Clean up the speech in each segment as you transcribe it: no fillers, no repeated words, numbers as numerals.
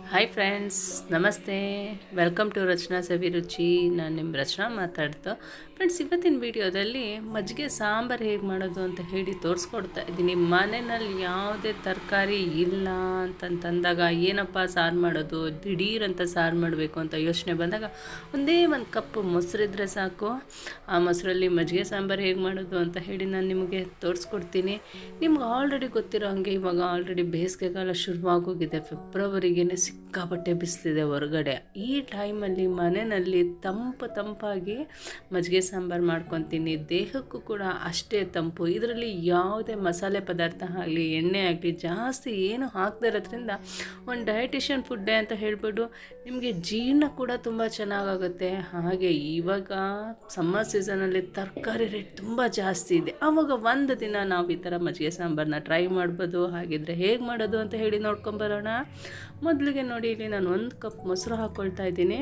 Hi friends, ನಮಸ್ತೆ. Welcome to ರಚನಾ ಸವಿರುಚಿ. ನಾನು ನಿಮ್ಮ ರಚನಾ ಮಾತಾಡ್ತಾ. ಫ್ರೆಂಡ್ಸ್, ಇವತ್ತಿನ ವಿಡಿಯೋದಲ್ಲಿ ಮಜ್ಜಿಗೆ ಸಾಂಬಾರು ಹೇಗೆ ಮಾಡೋದು ಅಂತ ಹೇಳಿ ತೋರಿಸ್ಕೊಡ್ತಾ ಇದ್ದೀನಿ. ಮನೆಯಲ್ಲಿ ಯಾವುದೇ ತರಕಾರಿ ಇಲ್ಲ ಅಂತಂದಾಗ ಏನಪ್ಪ ಸಾರು ಮಾಡೋದು, ದಿಢೀರಂತ ಸಾರು ಮಾಡಬೇಕು ಅಂತ ಯೋಚನೆ ಬಂದಾಗ ಒಂದೇ ಒಂದು ಕಪ್ ಮೊಸರಿದ್ರೆ ಸಾಕು. ಆ ಮೊಸರಲ್ಲಿ ಮಜ್ಜಿಗೆ ಸಾಂಬಾರು ಹೇಗೆ ಮಾಡೋದು ಅಂತ ಹೇಳಿ ನಾನು ನಿಮಗೆ ತೋರಿಸ್ಕೊಡ್ತೀನಿ. ನಿಮ್ಗೆ ಆಲ್ರೆಡಿ ಗೊತ್ತಿರೋ ಹಾಗೆ ಇವಾಗ ಆಲ್ರೆಡಿ ಬೇಸಿಗೆಗಾಲ ಶುರುವಾಗೋಗಿದೆ. ಫೆಬ್ರವರಿಗೇ ಸಿಕ್ಕಾಪಟ್ಟೆ ಬಿಸಿಲಿದೆ ಹೊರಗಡೆ. ಈ ಟೈಮಲ್ಲಿ ಮನೆಯಲ್ಲಿ ತಂಪಾಗಿ ಮಜ್ಜಿಗೆ ಸಾಂಬಾರು ಮಾಡ್ಕೊತೀನಿ. ದೇಹಕ್ಕೂ ಕೂಡ ಅಷ್ಟೇ ತಂಪು. ಇದರಲ್ಲಿ ಯಾವುದೇ ಮಸಾಲೆ ಪದಾರ್ಥ ಆಗಲಿ ಎಣ್ಣೆ ಆಗಲಿ ಜಾಸ್ತಿ ಏನು ಹಾಕದೇ ಇರೋದ್ರಿಂದ ಒಂದು ಡಯಟಿಷಿಯನ್ ಫುಡ್ಡೇ ಅಂತ ಹೇಳ್ಬೋದು. ನಿಮಗೆ ಜೀರ್ಣ ಕೂಡ ತುಂಬ ಚೆನ್ನಾಗಾಗುತ್ತೆ. ಹಾಗೆ ಇವಾಗ ಸಮ್ಮರ್ ಸೀಸನಲ್ಲಿ ತರಕಾರಿ ರೇಟ್ ತುಂಬ ಜಾಸ್ತಿ ಇದೆ. ಆವಾಗ ಒಂದು ದಿನ ನಾವು ಈ ಥರ ಮಜ್ಜಿಗೆ ಸಾಂಬಾರನ್ನ ಟ್ರೈ ಮಾಡ್ಬೋದು. ಹಾಗಿದ್ರೆ ಹೇಗೆ ಮಾಡೋದು ಅಂತ ಹೇಳಿ ನೋಡ್ಕೊಂಬರೋಣ. ಮೊದಲಿಗೆ ನೋಡಿ, ಇಲ್ಲಿ ನಾನು 1 ಕಪ್ ಮೊಸರು ಹಾಕ್ಕೊಳ್ತಾ ಇದ್ದೀನಿ.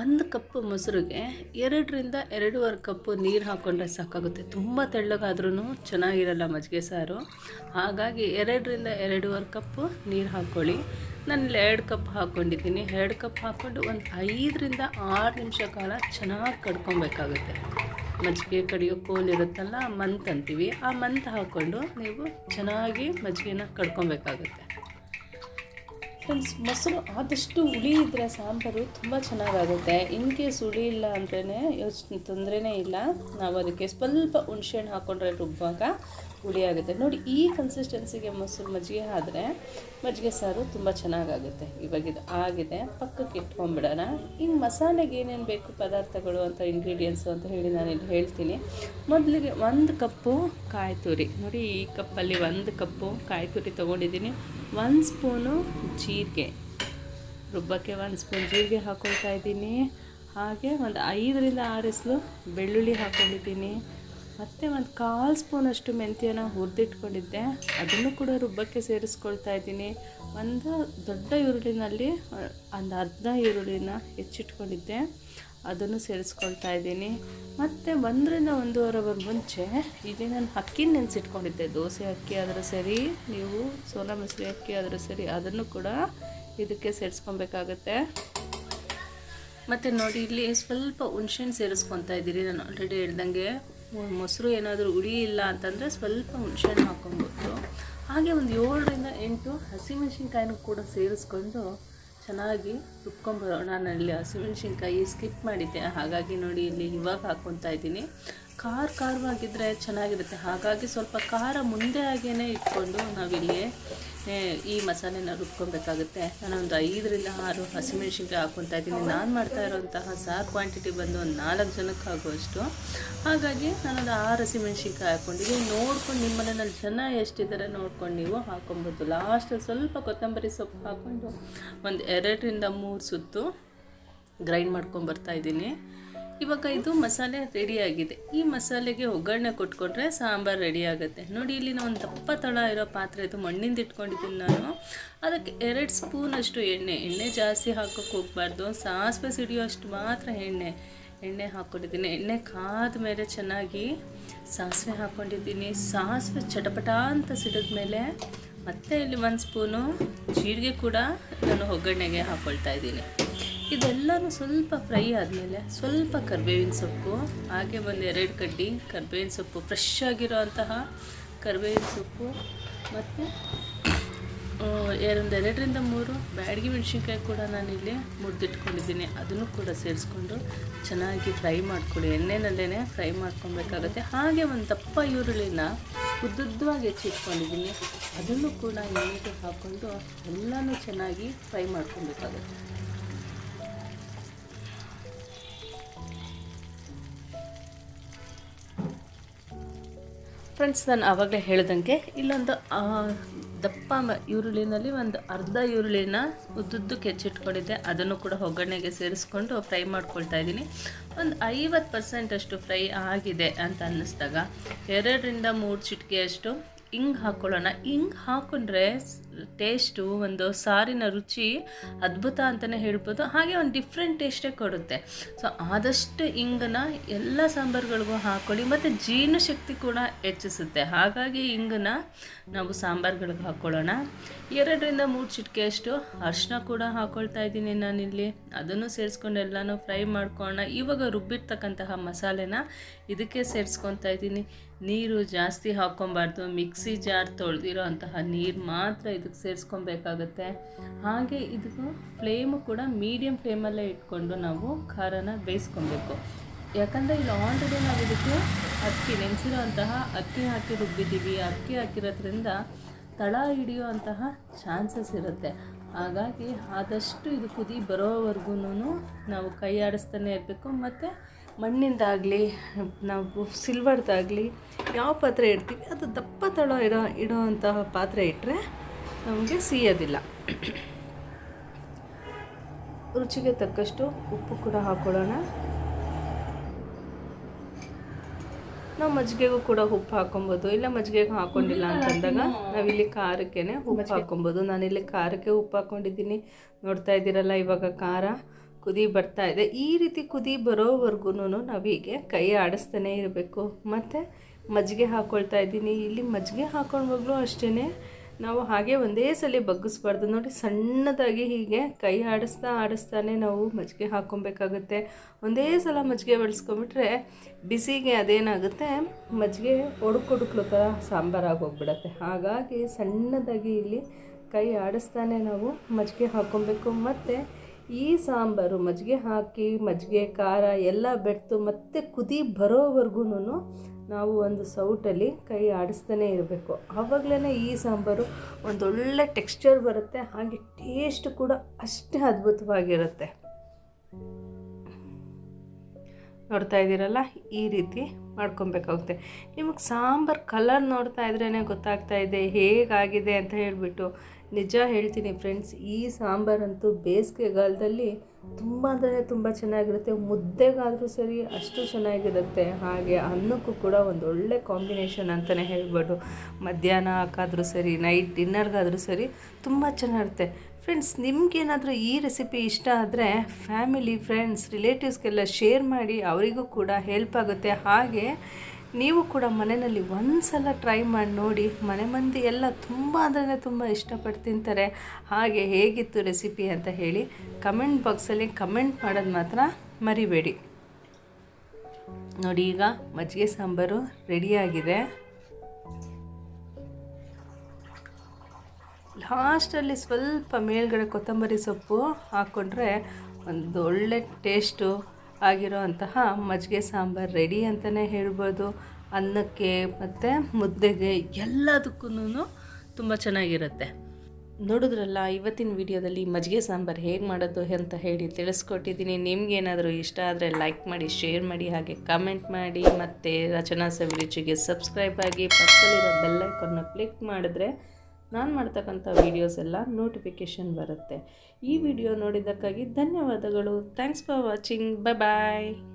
1 ಕಪ್ ಮೊಸರಿಗೆ 2ರಿಂದ 2.5 ಕಪ್ಪು ನೀರು ಹಾಕ್ಕೊಂಡ್ರೆ ಸಾಕಾಗುತ್ತೆ. ತುಂಬ ತೆಳ್ಳಗಾದ್ರೂ ಚೆನ್ನಾಗಿರಲ್ಲ ಮಜ್ಜಿಗೆ ಸಾರು. ಹಾಗಾಗಿ 2ರಿಂದ 2.5 ಕಪ್ಪು ನೀರು ಹಾಕ್ಕೊಳ್ಳಿ. ನಾನು 2 ಕಪ್ ಹಾಕ್ಕೊಂಡಿದ್ದೀನಿ. 2 ಕಪ್ ಹಾಕ್ಕೊಂಡು ಒಂದು 5ರಿಂದ 6 ನಿಮಿಷ ಕಾಲ ಚೆನ್ನಾಗಿ ಕಡ್ಕೊಬೇಕಾಗುತ್ತೆ. ಮಜ್ಜಿಗೆ ಕಡಿಯೋ ಕೋಲ್ ಇರುತ್ತಲ್ಲ, ಮಂತ್ ಅಂತೀವಿ, ಆ ಮಂತ್ ಹಾಕ್ಕೊಂಡು ನೀವು ಚೆನ್ನಾಗಿ ಮಜ್ಜಿಗೆನ ಕಡ್ಕೊಬೇಕಾಗುತ್ತೆ. ಫ್ರೆಂಡ್ಸ್, ಮೊಸರು ಆದಷ್ಟು ಹುಳಿ ಇದ್ದರೆ ಸಾಂಬಾರು ತುಂಬ ಚೆನ್ನಾಗಾಗುತ್ತೆ. ಇನ್ ಕೇಸ್ ಹುಳಿ ಇಲ್ಲ ಅಂದ್ರೇ ತೊಂದರೆನೇ ಇಲ್ಲ. ನಾವು ಅದಕ್ಕೆ ಸ್ವಲ್ಪ ಹುಣಸೆಹಣ್ಣು ಹಾಕ್ಕೊಂಡ್ರೆ ರುಬ್ಬುವಾಗ ಹುಳಿ ಆಗುತ್ತೆ. ನೋಡಿ, ಈ ಕನ್ಸಿಸ್ಟೆನ್ಸಿಗೆ ಮೊಸರು ಮಜ್ಜಿಗೆ ಆದರೆ ಮಜ್ಜಿಗೆ ಸಾರು ತುಂಬ ಚೆನ್ನಾಗಾಗುತ್ತೆ. ಇವಾಗ ಇದು ಆಗಿದೆ, ಪಕ್ಕಕ್ಕೆ ಇಟ್ಕೊಂಡ್ಬಿಡೋಣ. ಇನ್ನು ಮಸಾಲೆಗೆ ಏನೇನು ಬೇಕು ಪದಾರ್ಥಗಳು ಅಂತ, ಇಂಗ್ರೀಡಿಯೆಂಟ್ಸು ಅಂತ ಹೇಳಿ ನಾನಿಲ್ಲಿ ಹೇಳ್ತೀನಿ. ಮೊದಲಿಗೆ 1 ಕಪ್ಪು ಕಾಯಿ ತುರಿ. ನೋಡಿ, ಈ ಕಪ್ಪಲ್ಲಿ 1 ಕಪ್ಪು ಕಾಯಿ ತುರಿ ತೊಗೊಂಡಿದ್ದೀನಿ. 1 ಸ್ಪೂನು ಜೀರಿಗೆ, ರುಬ್ಬಕ್ಕೆ 1 ಸ್ಪೂನ್ ಜೀರಿಗೆ ಹಾಕ್ಕೊಳ್ತಾ ಇದ್ದೀನಿ. ಹಾಗೆ ಒಂದು 5ರಿಂದ 6 ಎಸಳು ಬೆಳ್ಳುಳ್ಳಿ ಹಾಕ್ಕೊಂಡಿದ್ದೀನಿ. ಮತ್ತು ಒಂದು 1/4 ಸ್ಪೂನಷ್ಟು ಮೆಂತ್ಯನ ಹುರಿದಿಟ್ಕೊಂಡಿದ್ದೆ, ಅದನ್ನು ಕೂಡ ರುಬ್ಬಕ್ಕೆ ಸೇರಿಸ್ಕೊಳ್ತಾ ಇದ್ದೀನಿ. ಒಂದು ದೊಡ್ಡ ಈರುಳ್ಳಿನಲ್ಲಿ ಒಂದು ಅರ್ಧ ಈರುಳ್ಳಿನ ಹೆಚ್ಚಿಟ್ಕೊಂಡಿದ್ದೆ, ಅದನ್ನು ಸೇರಿಸ್ಕೊಳ್ತಾ ಇದ್ದೀನಿ. ಮತ್ತು 1ರಿಂದ 1.5 ಅವರ್ ಮುಂಚೆ ಇಲ್ಲಿ ನಾನು ಅಕ್ಕಿನ ನೆನೆಸಿಟ್ಕೊಂಡಿದ್ದೆ. ದೋಸೆ ಅಕ್ಕಿ ಆದರೂ ಸರಿ, ನೀವು ಸೋನಾ ಮಸೂರಿ ಅಕ್ಕಿ ಆದರೂ ಸರಿ, ಅದನ್ನು ಕೂಡ ಇದಕ್ಕೆ ಸೇರಿಸ್ಕೊಬೇಕಾಗತ್ತೆ. ಮತ್ತು ನೋಡಿ, ಇಲ್ಲಿ ಸ್ವಲ್ಪ ಹುಣ್ಸೆಹಣ್ಣು ಸೇರಿಸ್ಕೊತಾ ಇದ್ದೀನಿ. ನಾನು ಆಲ್ರೆಡಿ ಹೇಳ್ದಂಗೆ ಮೊಸರು ಏನಾದರೂ ಹುಳಿ ಇಲ್ಲ ಅಂತಂದರೆ ಸ್ವಲ್ಪ ಹುಣ್ಸೆಹಣ್ಣು ಹಾಕ್ಕೊಬೋದು. ಹಾಗೆ ಒಂದು 7ರಿಂದ 8 ಹಸಿಮೆಣ್ಸಿನ್ಕಾಯಿನೂ ಕೂಡ ಸೇರಿಸ್ಕೊಂಡು ಚೆನ್ನಾಗಿ ರುಬ್ಕೊಂಬರೋಣ. ನಾನಲ್ಲಿ ಹಸಿಮೆಣ್ಸಿನ್ಕಾಯಿ ಸ್ಕಿಪ್ ಮಾಡಿದ್ದೆ, ಹಾಗಾಗಿ ನೋಡಿ ಇಲ್ಲಿ ಇವಾಗ ಹಾಕ್ಕೊತಾ ಇದ್ದೀನಿ. ಖಾರವಾಗಿದ್ದರೆ ಚೆನ್ನಾಗಿರುತ್ತೆ. ಹಾಗಾಗಿ ಸ್ವಲ್ಪ ಖಾರ ಮುಂದೆ ಆಗೇ ಇಟ್ಕೊಂಡು ನಾವಿಲ್ಲಿ ಈ ಮಸಾಲೆನ ರುಬ್ಕೊಬೇಕಾಗುತ್ತೆ. ನಾನೊಂದು 5ರಿಂದ 6 ಹಸಿಮೆಣ್ಸಿನ್ಕಾಯಿ ಹಾಕ್ಕೊತಾ ಇದ್ದೀನಿ. ನಾನು ಮಾಡ್ತಾ ಇರೋಂತಹ ಸಾರು ಕ್ವಾಂಟಿಟಿ ಬಂದು ಒಂದು 4 ಜನಕ್ಕೆ ಆಗುವಷ್ಟು. ಹಾಗಾಗಿ ನಾನೊಂದು 6 ಹಸಿಮೆಣ್ಸಿನ್ಕಾಯಿ ಹಾಕ್ಕೊಂಡಿದ್ದೀನಿ. ನೋಡ್ಕೊಂಡು ನಿಮ್ಮ ಮನೆಯಲ್ಲಿ ಜನ ಎಷ್ಟಿದ್ದಾರೆ ನೋಡ್ಕೊಂಡು ನೀವು ಹಾಕ್ಕೊಬೋದು. ಲಾಸ್ಟಲ್ಲಿ ಸ್ವಲ್ಪ ಕೊತ್ತಂಬರಿ ಸೊಪ್ಪು ಹಾಕ್ಕೊಂಡು ಒಂದು 2ರಿಂದ 3 ಸುತ್ತು ಗ್ರೈಂಡ್ ಮಾಡ್ಕೊಂಬರ್ತಾ ಇದ್ದೀನಿ. ಇವಾಗ ಇದು ಮಸಾಲೆ ರೆಡಿಯಾಗಿದೆ. ಈ ಮಸಾಲೆಗೆ ಒಗ್ಗರಣೆ ಕೊಟ್ಕೊಂಡ್ರೆ ಸಾಂಬಾರು ರೆಡಿ ಆಗುತ್ತೆ. ನೋಡಿ, ಇಲ್ಲಿ ನಾನು ಒಂದು ದಪ್ಪ ತಳ ಇರೋ ಪಾತ್ರೆ, ಇದು ಮಣ್ಣಿಂದ ಇಟ್ಕೊಂಡಿದ್ದೀನಿ ನಾನು. ಅದಕ್ಕೆ 2 ಸ್ಪೂನಷ್ಟು ಎಣ್ಣೆ ಜಾಸ್ತಿ ಹಾಕೋಕ್ಕೆ ಹೋಗಬಾರ್ದು. ಸಾಸಿವೆ ಸಿಡಿಯೋ ಅಷ್ಟು ಮಾತ್ರ ಎಣ್ಣೆ ಹಾಕ್ಕೊಂಡಿದ್ದೀನಿ. ಎಣ್ಣೆ ಕಾದ ಮೇಲೆ ಚೆನ್ನಾಗಿ ಸಾಸಿವೆ ಹಾಕ್ಕೊಂಡಿದ್ದೀನಿ. ಸಾಸಿವೆ ಚಟಪಟ ಅಂತ ಸಿಡಿದ ಮೇಲೆ ಮತ್ತೆ ಇಲ್ಲಿ 1 ಸ್ಪೂನು ಜೀರಿಗೆ ಕೂಡ ನಾನು ಒಗ್ಗರಣೆಗೆ ಹಾಕ್ಕೊಳ್ತಾ ಇದ್ದೀನಿ. ಇದೆಲ್ಲನೂ ಸ್ವಲ್ಪ ಫ್ರೈ ಆದಮೇಲೆ ಸ್ವಲ್ಪ ಕರಿಬೇವಿನ ಸೊಪ್ಪು, ಹಾಗೆ ಒಂದು 2 ಕಡ್ಡಿ ಕರಿಬೇವಿನ ಸೊಪ್ಪು, ಫ್ರೆಶ್ ಆಗಿರೋ ಅಂತಹ ಕರಿಬೇವಿನ ಸೊಪ್ಪು, ಮತ್ತು 2ರಿಂದ 3 ಬ್ಯಾಡಗಿ ಮೆಣಸಿನ್ಕಾಯಿ ಕೂಡ ನಾನಿಲ್ಲಿ ಮುರಿದಿಟ್ಕೊಂಡಿದ್ದೀನಿ. ಅದನ್ನು ಕೂಡ ಸೇರಿಸ್ಕೊಂಡು ಚೆನ್ನಾಗಿ ಫ್ರೈ ಮಾಡ್ಕೊಳ್ಳಿ. ಎಣ್ಣೆನಲ್ಲೇ ಫ್ರೈ ಮಾಡ್ಕೊಬೇಕಾಗತ್ತೆ. ಹಾಗೆ ಒಂದು ದಪ್ಪ ಈರುಳ್ಳಿನ ಉದ್ದುದ್ದವಾಗಿ ಹೆಚ್ಚಿಟ್ಕೊಂಡಿದ್ದೀನಿ. ಅದನ್ನು ಕೂಡ ಎಣ್ಣೆಗೆ ಹಾಕ್ಕೊಂಡು ಎಲ್ಲನೂ ಚೆನ್ನಾಗಿ ಫ್ರೈ ಮಾಡ್ಕೊಬೇಕಾಗತ್ತೆ. ಫ್ರೆಂಡ್ಸ್, ನಾನು ಆವಾಗಲೇ ಹೇಳ್ದಂಗೆ ಇಲ್ಲೊಂದು ದಪ್ಪ ಈರುಳ್ಳಿನಲ್ಲಿ ಒಂದು ಅರ್ಧ ಈರುಳ್ಳಿನ ಉದ್ದುದ್ದಕ್ಕೆ ಹೆಚ್ಚಿಟ್ಕೊಂಡಿದ್ದೆ. ಅದನ್ನು ಕೂಡ ಒಗ್ಗರಣೆಗೆ ಸೇರಿಸ್ಕೊಂಡು ಫ್ರೈ ಮಾಡ್ಕೊಳ್ತಾ ಇದ್ದೀನಿ. ಒಂದು 50% ಅಷ್ಟು ಫ್ರೈ ಆಗಿದೆ ಅಂತ ಅನ್ನಿಸ್ದಾಗ 2ರಿಂದ 3 ಚಿಟಿಕೆಯಷ್ಟು ಹಿಂಗೆ ಹಾಕ್ಕೊಳ್ಳೋಣ. ಹಿಂಗೆ ಹಾಕ್ಕೊಂಡ್ರೆ ಟೇಸ್ಟು, ಒಂದು ಸಾರಿನ ರುಚಿ ಅದ್ಭುತ ಅಂತಲೇ ಹೇಳ್ಬೋದು. ಹಾಗೆ ಒಂದು ಡಿಫ್ರೆಂಟ್ ಟೇಸ್ಟೇ ಕೊಡುತ್ತೆ. ಸೊ ಆದಷ್ಟು ಇಂಗನ್ನ ಎಲ್ಲ ಸಾಂಬಾರುಗಳಿಗೂ ಹಾಕ್ಕೊಳ್ಳಿ, ಮತ್ತು ಜೀರ್ಣಶಕ್ತಿ ಕೂಡ ಹೆಚ್ಚಿಸುತ್ತೆ. ಹಾಗಾಗಿ ಇಂಗನ್ನ ನಾವು ಸಾಂಬಾರುಗಳಿಗೆ ಹಾಕ್ಕೊಳ್ಳೋಣ. 2-3 ಚಿಟಿಕೆಯಷ್ಟು ಅರಿಶಿನ ಕೂಡ ಹಾಕ್ಕೊಳ್ತಾ ಇದ್ದೀನಿ ನಾನಿಲ್ಲಿ. ಅದನ್ನು ಸೇರಿಸ್ಕೊಂಡು ಎಲ್ಲನೂ ಫ್ರೈ ಮಾಡ್ಕೊಳ್ಳೋಣ. ಇವಾಗ ರುಬ್ಬಿರ್ತಕ್ಕಂತಹ ಮಸಾಲೆನ ಇದಕ್ಕೆ ಸೇರಿಸ್ಕೊತಾ ಇದ್ದೀನಿ. ನೀರು ಜಾಸ್ತಿ ಹಾಕ್ಕೊಬಾರ್ದು, ಮಿಕ್ಸಿ ಜಾರ್ ತೊಳೆದಿರೋ ಅಂತಹ ನೀರು ಮಾತ್ರ ಇದಕ್ಕೆ ಸೇರಿಸ್ಕೊಬೇಕಾಗತ್ತೆ. ಹಾಗೆ ಇದಕ್ಕೆ ಫ್ಲೇಮು ಕೂಡ ಮೀಡಿಯಮ್ ಫ್ಲೇಮಲ್ಲೇ ಇಟ್ಕೊಂಡು ನಾವು ಖಾರನ ಬೇಯಿಸ್ಕೊಬೇಕು. ಯಾಕಂದರೆ ಇಲ್ಲಿ ಆಲ್ರೆಡಿ ನಾವು ಇದಕ್ಕೆ ಅಕ್ಕಿ ನೆನೆಸಿರೋ ಅಂತಹ ಅಕ್ಕಿ ಹಾಕಿ ರುಬ್ಬಿದ್ದೀವಿ. ಅಕ್ಕಿ ಹಾಕಿರೋದ್ರಿಂದ ತಳ ಹಿಡಿಯೋ ಅಂತಹ ಚಾನ್ಸಸ್ ಇರುತ್ತೆ. ಹಾಗಾಗಿ ಆದಷ್ಟು ಇದು ಕುದಿ ಬರೋವರೆಗೂ ನಾವು ಕೈ ಆಡಿಸ್ತಾನೆ ಇರಬೇಕು. ಮತ್ತು ಮಣ್ಣಿಂದಾಗಲಿ ನಾವು ಸಿಲ್ವರ್ದಾಗಲಿ ಯಾವ ಪಾತ್ರೆ ಇಡ್ತೀವಿ ಅದು ದಪ್ಪ ತಳ ಇಡೋ ಅಂತಹ ಪಾತ್ರೆ ಇಟ್ಟರೆ ನಮಗೆ ಸಿಯೋದಿಲ್ಲ. ರುಚಿಗೆ ತಕ್ಕಷ್ಟು ಉಪ್ಪು ಕೂಡ ಹಾಕ್ಕೊಳ್ಳೋಣ. ನಾವು ಮಜ್ಜಿಗೆಗೂ ಕೂಡ ಉಪ್ಪು ಹಾಕ್ಕೊಬೋದು, ಇಲ್ಲ ಮಜ್ಜಿಗೆಗೆ ಹಾಕ್ಕೊಂಡಿಲ್ಲ ಅಂತಂದಾಗ ನಾವಿಲ್ಲಿ ಖಾರಕ್ಕೆ ಉಪ್ಪು ಹಾಕ್ಕೊಬೋದು. ನಾನಿಲ್ಲಿ ಖಾರಕ್ಕೆ ಉಪ್ಪು ಹಾಕ್ಕೊಂಡಿದ್ದೀನಿ. ನೋಡ್ತಾ ಇದ್ದೀರಲ್ಲ, ಇವಾಗ ಖಾರ ಕುದಿ ಬರ್ತಾ ಇದೆ. ಈ ರೀತಿ ಕುದಿ ಬರೋವರೆಗೂ ನಾವೀಗೆ ಕೈ ಆಡಿಸ್ತಾನೆ ಇರಬೇಕು. ಮತ್ತು ಮಜ್ಜಿಗೆ ಹಾಕ್ಕೊಳ್ತಾ ಇದ್ದೀನಿ. ಇಲ್ಲಿ ಮಜ್ಜಿಗೆ ಹಾಕ್ಕೊಂಡ್ವಾಗಲೂ ಅಷ್ಟೇ ನಾವು ಹಾಗೆ ಒಂದೇ ಸಲ ಬಗ್ಗಿಸ್ಬಾರ್ದು. ನೋಡಿ, ಸಣ್ಣದಾಗಿ ಹೀಗೆ ಕೈ ಆಡಿಸ್ತಾನೆ ನಾವು ಮಜ್ಜಿಗೆ ಹಾಕ್ಕೊಬೇಕಾಗುತ್ತೆ. ಒಂದೇ ಸಲ ಮಜ್ಜಿಗೆ ಬಳಸ್ಕೊಂಬಿಟ್ರೆ ಬಿಸಿಗೆ ಅದೇನಾಗುತ್ತೆ, ಮಜ್ಜಿಗೆ ಒಡುಕೊಡುಕ್ಲು ಥರ ಸಾಂಬಾರಾಗಿ ಹೋಗ್ಬಿಡತ್ತೆ. ಹಾಗಾಗಿ ಸಣ್ಣದಾಗಿ ಇಲ್ಲಿ ಕೈ ಆಡಿಸ್ತಾನೆ ನಾವು ಮಜ್ಜಿಗೆ ಹಾಕ್ಕೊಬೇಕು. ಮತ್ತು ಈ ಸಾಂಬಾರು ಮಜ್ಜಿಗೆ ಹಾಕಿ ಮಜ್ಜಿಗೆ ಖಾರ ಎಲ್ಲ ಬೆರೆತು ಮತ್ತೆ ಕುದಿ ಬರೋವರೆಗೂ ನಾವು ಒಂದು ಸೌಟಲ್ಲಿ ಕೈ ಆಡಿಸ್ತಾನೆ ಇರಬೇಕು. ಆವಾಗಲೇ ಈ ಸಾಂಬಾರು ಒಂದೊಳ್ಳೆ ಟೆಕ್ಸ್ಚರ್ ಬರುತ್ತೆ. ಹಾಗೆ ಟೇಸ್ಟ್ ಕೂಡ ಅಷ್ಟೇ ಅದ್ಭುತವಾಗಿರುತ್ತೆ. ನೋಡ್ತಾ ಇದ್ದೀರಲ್ಲ, ಈ ರೀತಿ ಮಾಡ್ಕೊಬೇಕಾಗುತ್ತೆ. ನಿಮಗೆ ಸಾಂಬಾರು ಕಲರ್ ನೋಡ್ತಾ ಇದ್ರೇ ಗೊತ್ತಾಗ್ತಾ ಇದೆ ಹೇಗಾಗಿದೆ ಅಂತ ಹೇಳಿಬಿಟ್ಟು. ನಿಜ ಹೇಳ್ತೀನಿ ಫ್ರೆಂಡ್ಸ್, ಈ ಸಾಂಬಾರಂತೂ ಬೇಸಿಗೆಗಾಲದಲ್ಲಿ ತುಂಬ ಅಂದರೆ ತುಂಬ ಚೆನ್ನಾಗಿರುತ್ತೆ. ಮುದ್ದೆಗಾದರೂ ಸರಿ ಅಷ್ಟು ಚೆನ್ನಾಗಿರುತ್ತೆ. ಹಾಗೆ ಅನ್ನಕ್ಕೂ ಕೂಡ ಒಂದು ಒಳ್ಳೆ ಕಾಂಬಿನೇಷನ್ ಅಂತಲೇ ಹೇಳ್ಬೋದು. ಮಧ್ಯಾಹ್ನ ಹಾಕಾದರೂ ಸರಿ, ನೈಟ್ ಡಿನ್ನರ್ಗಾದರೂ ಸರಿ ತುಂಬ ಚೆನ್ನಾಗಿರುತ್ತೆ. ಫ್ರೆಂಡ್ಸ್, ನಿಮಗೇನಾದರೂ ಈ ರೆಸಿಪಿ ಇಷ್ಟ ಆದರೆ ಫ್ಯಾಮಿಲಿ, ಫ್ರೆಂಡ್ಸ್, ರಿಲೇಟಿವ್ಸ್ಗೆಲ್ಲ ಶೇರ್ ಮಾಡಿ, ಅವರಿಗೂ ಕೂಡ ಹೆಲ್ಪ್ ಆಗುತ್ತೆ. ಹಾಗೆ ನೀವು ಕೂಡ ಮನೆಯಲ್ಲಿ ಒಂದು ಸಲ ಟ್ರೈ ಮಾಡಿ ನೋಡಿ. ಮನೆ ಮಂದಿ ಎಲ್ಲ ತುಂಬ ಅಂದರೆ ತುಂಬ ಇಷ್ಟಪಟ್ಟು ತಿಂತಾರೆ. ಹಾಗೆ ಹೇಗಿತ್ತು ರೆಸಿಪಿ ಅಂತ ಹೇಳಿ ಕಮೆಂಟ್ ಬಾಕ್ಸಲ್ಲಿ ಕಮೆಂಟ್ ಮಾಡೋದು ಮಾತ್ರ ಮರಿಬೇಡಿ. ನೋಡಿ, ಈಗ ಮಜ್ಜಿಗೆ ಸಾಂಬಾರು ರೆಡಿಯಾಗಿದೆ. ಲಾಸ್ಟಲ್ಲಿ ಸ್ವಲ್ಪ ಮೇಲ್ಗಡೆ ಕೊತ್ತಂಬರಿ ಸೊಪ್ಪು ಹಾಕ್ಕೊಂಡ್ರೆ ಒಂದು ಒಳ್ಳೆ ಟೇಸ್ಟು ಆಗಿರೋ ಅಂತಹ ಮಜ್ಜಿಗೆ ಸಾಂಬಾರು ರೆಡಿ ಅಂತಲೇ ಹೇಳ್ಬೋದು. ಅನ್ನಕ್ಕೆ ಮತ್ತು ಮುದ್ದೆಗೆ ಎಲ್ಲದಕ್ಕೂ ತುಂಬ ಚೆನ್ನಾಗಿರುತ್ತೆ. ನೋಡಿದ್ರಲ್ಲ, ಇವತ್ತಿನ ವಿಡಿಯೋದಲ್ಲಿ ಮಜ್ಜಿಗೆ ಸಾಂಬಾರು ಹೇಗೆ ಮಾಡೋದು ಅಂತ ಹೇಳಿ ತಿಳಿಸ್ಕೊಟ್ಟಿದ್ದೀನಿ. ನಿಮಗೇನಾದರೂ ಇಷ್ಟ ಆದರೆ ಲೈಕ್ ಮಾಡಿ, ಶೇರ್ ಮಾಡಿ, ಹಾಗೆ ಕಮೆಂಟ್ ಮಾಡಿ. ಮತ್ತು ರಚನಾ ಸವಿರುಚಿಗೆ ಸಬ್ಸ್ಕ್ರೈಬ್ ಆಗಿ, ಪಕ್ಕದಲ್ಲಿರೋ ಬೆಲ್ ಐಕಾನ್ನ ಕ್ಲಿಕ್ ಮಾಡಿದ್ರೆ ನಾನು ಮಾಡ್ತಕ್ಕಂಥ ವೀಡಿಯೋಸ್ ಎಲ್ಲ ನೋಟಿಫಿಕೇಷನ್ ಬರುತ್ತೆ. ಈ ವಿಡಿಯೋ ನೋಡಿದ್ದಕ್ಕಾಗಿ ಧನ್ಯವಾದಗಳು. Thanks for watching. ಬಾಯ್.